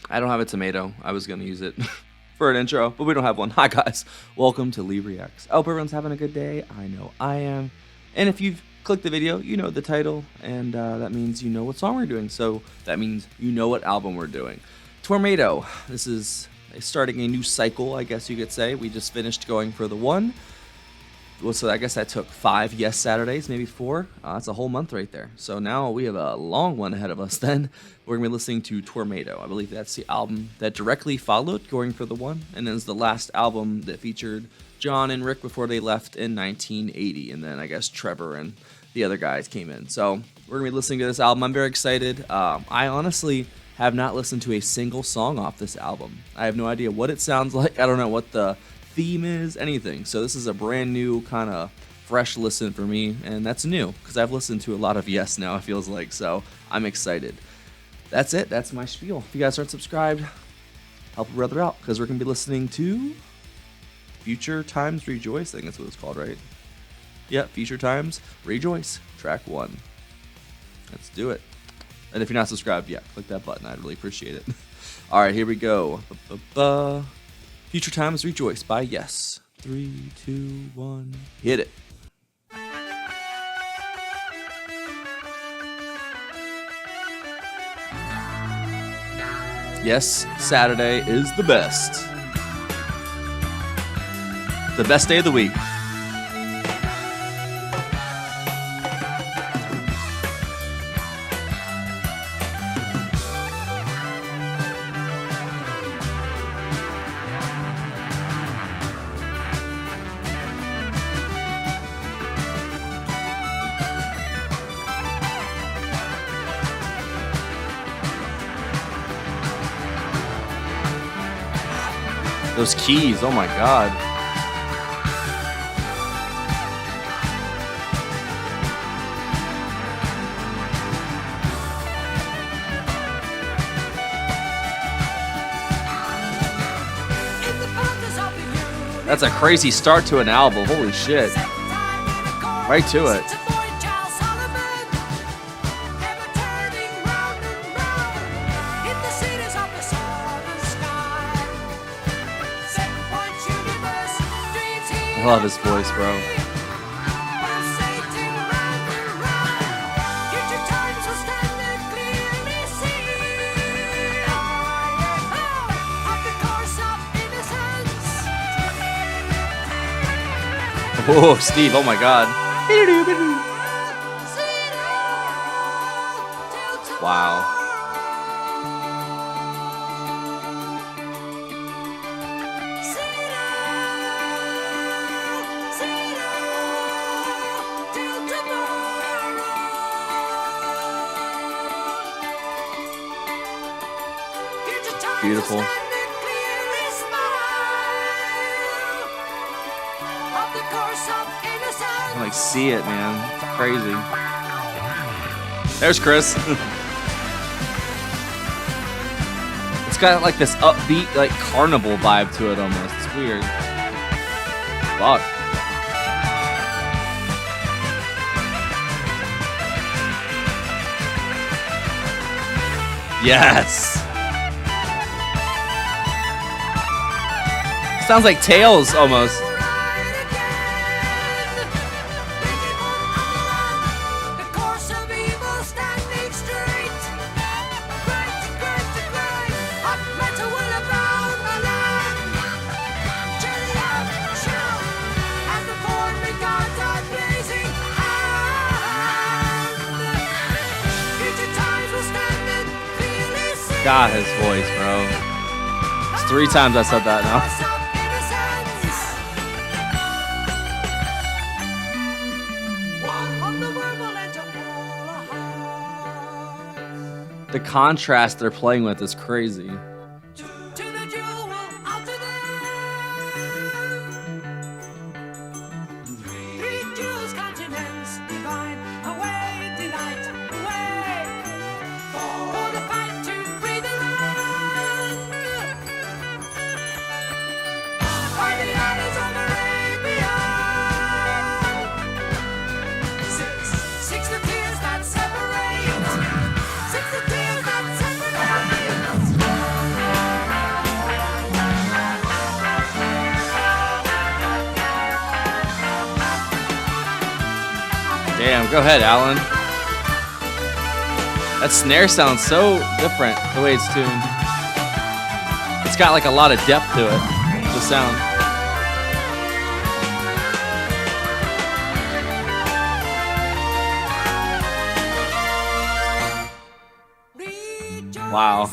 I don't have a tomato. I was going to use it for an intro, but we don't have one. Hi, guys. Welcome to Lee Reacts. I hope everyone's having a good day. I know I am. And if you've clicked the video, you know the title, and that means you know what song we're doing. So that means you know what album we're doing. Tornato. This is starting a new cycle, I guess you could say. We just finished going for the one. Well, so I guess that took 5 Yes Saturdays, maybe 4. That's a whole month right there. So now we have a long one ahead of us then. We're going to be listening to Tornato. I believe that's the album that directly followed Going for the One. And then it's the last album that featured John and Rick before they left in 1980. And then I guess Trevor and the other guys came in. So we're going to be listening to this album. I'm very excited. I honestly have not listened to a single song off this album. I have no idea what it sounds like. I don't know what the theme is, anything. So this is a brand new kind of fresh listen for me, and that's new because I've listened to a lot of Yes now, it feels like. So I'm excited. That's it. That's my spiel. If you guys aren't subscribed, help a brother out because we're going to be listening to Future Times Rejoice. I think that's what it's called, right? Yeah, Future Times Rejoice, track 1. Let's do it. And if you're not subscribed, yeah, click that button. I'd really appreciate it. All right, here we go. Future Times Rejoice by Yes. 3, 2, 1, hit it. Yes, Saturday is the best. The best day of the week. Those keys, oh my god. That's a crazy start to an album, holy shit. Right to it. I love his voice, bro. Whoa, Steve, oh my god. Wow. Beautiful. I can like see it, man. It's crazy. There's Chris. It's got like this upbeat, like carnival vibe to it almost. It's weird. Fuck. Yes. Sounds like Tails almost. God, his voice, bro. It's 3 times I said that now. The contrast they're playing with is crazy. Damn, go ahead, Alan. That snare sounds so different, the way it's tuned. It's got like a lot of depth to it, the sound. Wow.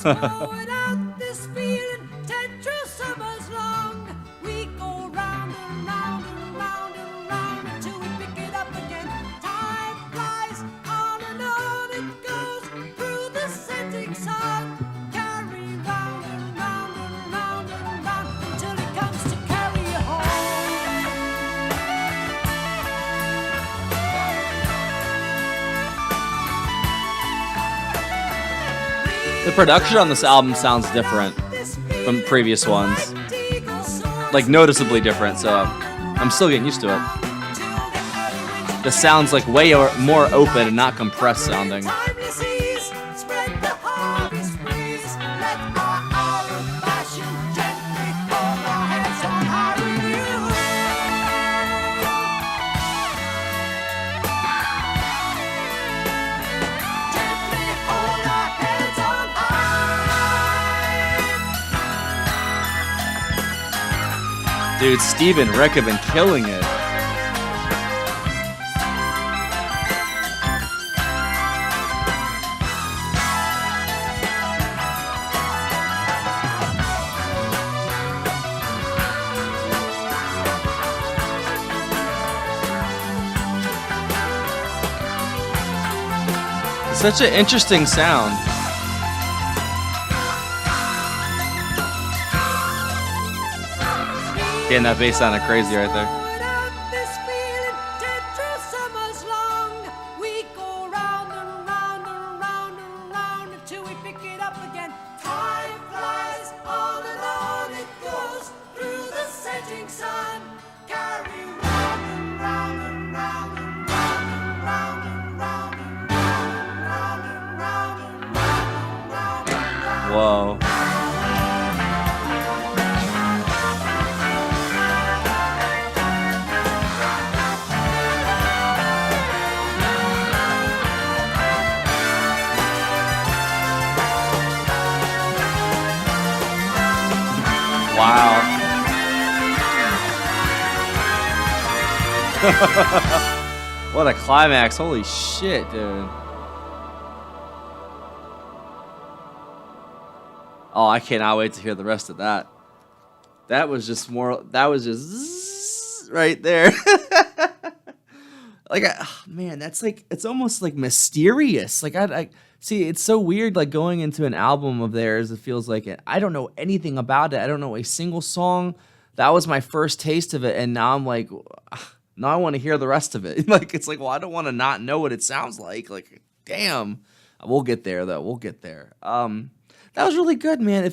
The production on this album sounds different from previous ones. Like, noticeably different, so I'm still getting used to it. This sounds like way more open and not compressed sounding. Dude, Steve and Rick have been killing it. It's such an interesting sound. Getting that bass sounded crazy right there. Whoa. Wow. What a climax. Holy shit, dude. Oh, I cannot wait to hear the rest of that. That was just right there. Like, man, that's like, it's almost like mysterious. Like, I see, it's so weird, like going into an album of theirs. It feels like I don't know anything about it. I don't know a single song. That was my first taste of it, and now I'm like, now I want to hear the rest of it. Like, it's like, well, I don't want to not know what it sounds like. Like, damn. We'll get there though. We'll get there. That was really good, man.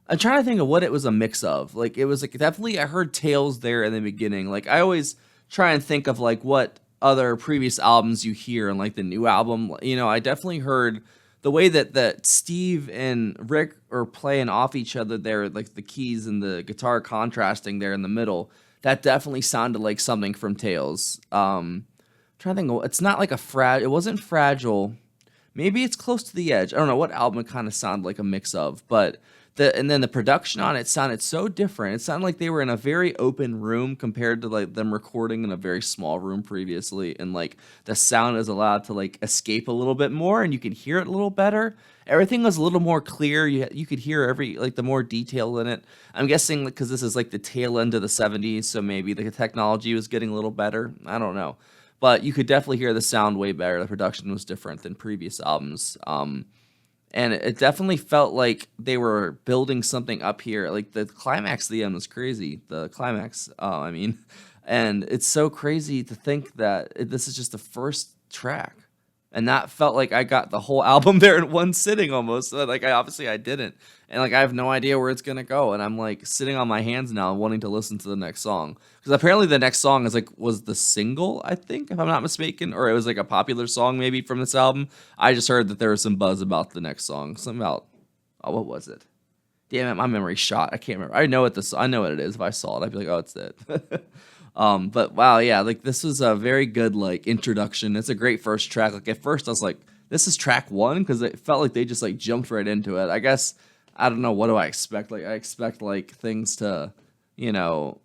I'm trying to think of what it was a mix of. Like, it was like definitely I heard Tales there in the beginning. Like, I always try and think of like what other previous albums you hear and like the new album. You know, I definitely heard the way that Steve and Rick are playing off each other there, like the keys and the guitar contrasting there in the middle. That definitely sounded like something from Tales. Trying to think, it's not like it wasn't Fragile. Maybe it's Close to the Edge. I don't know what album it kind of sounded like a mix of, but and then the production on it sounded so different. It sounded like they were in a very open room compared to like them recording in a very small room previously, and like the sound is allowed to like escape a little bit more, and you can hear it a little better. Everything was a little more clear. You could hear the more detail in it. I'm guessing because this is like the tail end of the 70s, so maybe the technology was getting a little better. I don't know. But you could definitely hear the sound way better. The production was different than previous albums. And it definitely felt like they were building something up here. Like the climax of the end was crazy. The climax, and it's so crazy to think that this is just the first track. And that felt like I got the whole album there in one sitting almost. So like I didn't. And like I have no idea where it's gonna go. And I'm like sitting on my hands now wanting to listen to the next song. Because apparently the next song was the single, I think, if I'm not mistaken. Or it was like a popular song maybe from this album. I just heard that there was some buzz about the next song. Something about, what was it? Damn it, my memory's shot. I can't remember. I know what it is. If I saw it, I'd be like, oh, it's it. But wow, yeah, like this was a very good like introduction. It's a great first track. Like at first I was like, this is track one because it felt like they just like jumped right into it. I guess I don't know, what do I expect? Like I expect like things to, you know,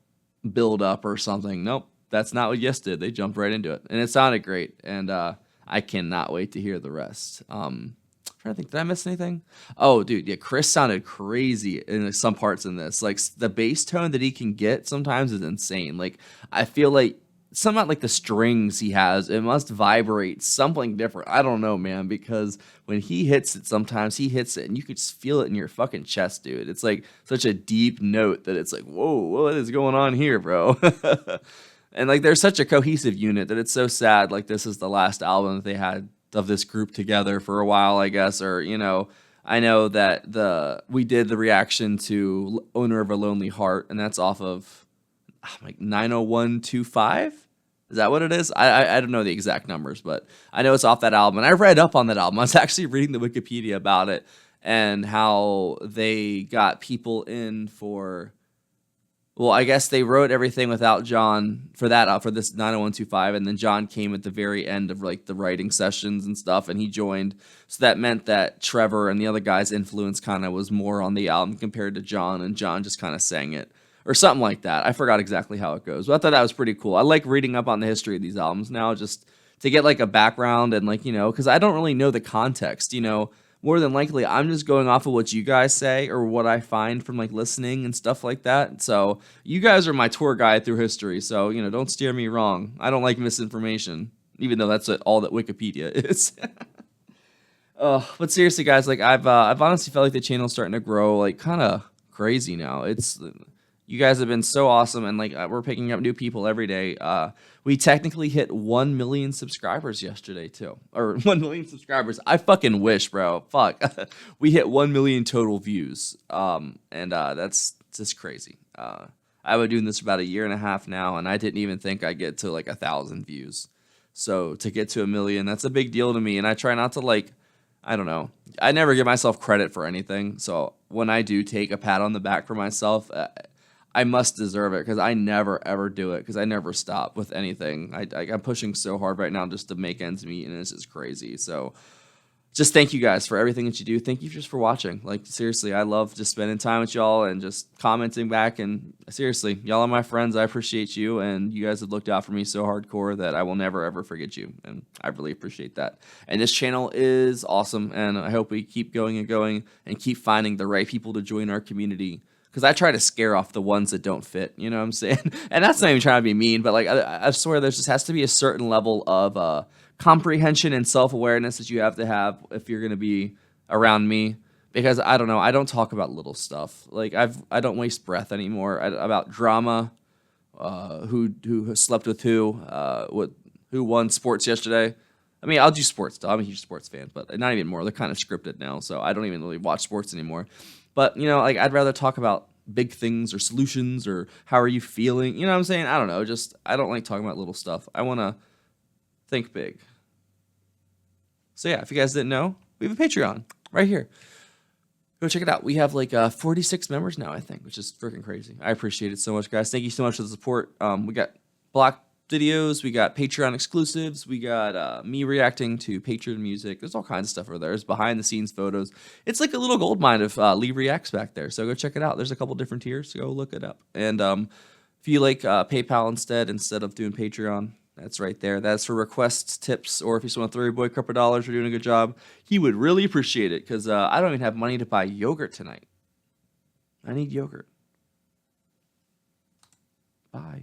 build up or something. Nope, that's not what Yes did. They jumped right into it, and it sounded great. And I cannot wait to hear the rest. Trying to think, did I miss anything? Oh, dude, yeah, Chris sounded crazy in some parts in this. Like the bass tone that he can get sometimes is insane. Like I feel like somehow like the strings he has, it must vibrate something different. I don't know, man, because when he hits it, sometimes he hits it and you could just feel it in your fucking chest, dude. It's like such a deep note that it's like, whoa, what is going on here, bro? And like they're such a cohesive unit that it's so sad. Like this is the last album that they had of this group together for a while, I guess, or you know, I know that we did the reaction to Owner of a Lonely Heart, and that's off of like 90125. Is that what it is? I don't know the exact numbers, but I know it's off that album. And I read up on that album. I was actually reading the Wikipedia about it and how they got people in for. Well, I guess they wrote everything without John for that for this 90125, and then John came at the very end of like the writing sessions and stuff, and he joined. So that meant that Trevor and the other guy's influence kind of was more on the album compared to John, and John just kind of sang it or something like that. I forgot exactly how it goes, but I thought that was pretty cool. I like reading up on the history of these albums now, just to get like a background and like, you know, because I don't really know the context, you know. More than likely, I'm just going off of what you guys say or what I find from like listening and stuff like that. So you guys are my tour guide through history. So, you know, don't steer me wrong. I don't like misinformation, even though that's all that Wikipedia is. But seriously, guys, like I've honestly felt like the channel's starting to grow like kind of crazy now. It's you guys have been so awesome, and like we're picking up new people every day. We technically hit 1 million subscribers yesterday too, or 1 million subscribers. I fucking wish, bro. Fuck, we hit 1 million total views. And that's just crazy. I've been doing this for about a year and a half now, and I didn't even think I'd get to like 1,000 views. So to get to 1 million, that's a big deal to me, and I try not to like. I don't know. I never give myself credit for anything. So when I do take a pat on the back for myself, I must deserve it because I never ever do it because I never stop with anything. I'm pushing so hard right now just to make ends meet, and it's just crazy. So just thank you guys for everything that you do. Thank you just for watching. Like seriously, I love just spending time with y'all and just commenting back. And seriously, y'all are my friends. I appreciate you, and you guys have looked out for me so hardcore that I will never ever forget you, and I really appreciate that. And this channel is awesome, and I hope we keep going and keep finding the right people to join our community. Because I try to scare off the ones that don't fit, you know what I'm saying? And that's not even trying to be mean, but like I swear there just has to be a certain level of comprehension and self-awareness that you have to have if you're going to be around me. Because I don't know, I don't talk about little stuff. Like I don't waste breath anymore about drama, who slept with who won sports yesterday. I mean, I'll do sports stuff. I'm a huge sports fan, but not even more. They're kind of scripted now, so I don't even really watch sports anymore. But, you know, like I'd rather talk about big things or solutions or how are you feeling? You know what I'm saying? I don't know. Just I don't like talking about little stuff. I want to think big. So yeah, if you guys didn't know, we have a Patreon right here. Go check it out. We have like 46 members now, I think, which is freaking crazy. I appreciate it so much, guys. Thank you so much for the support. We got block videos, we got Patreon exclusives, we got me reacting to Patreon music. There's all kinds of stuff over there. There's behind the scenes photos. It's like a little gold mine of Lee reacts back there. So go check it out. There's a couple different tiers. So go look it up. And if you like PayPal instead of doing Patreon, that's right there. That's for requests, tips, or if you just want to throw your boy a couple dollars for doing a good job, he would really appreciate it because I don't even have money to buy yogurt tonight. I need yogurt. Bye.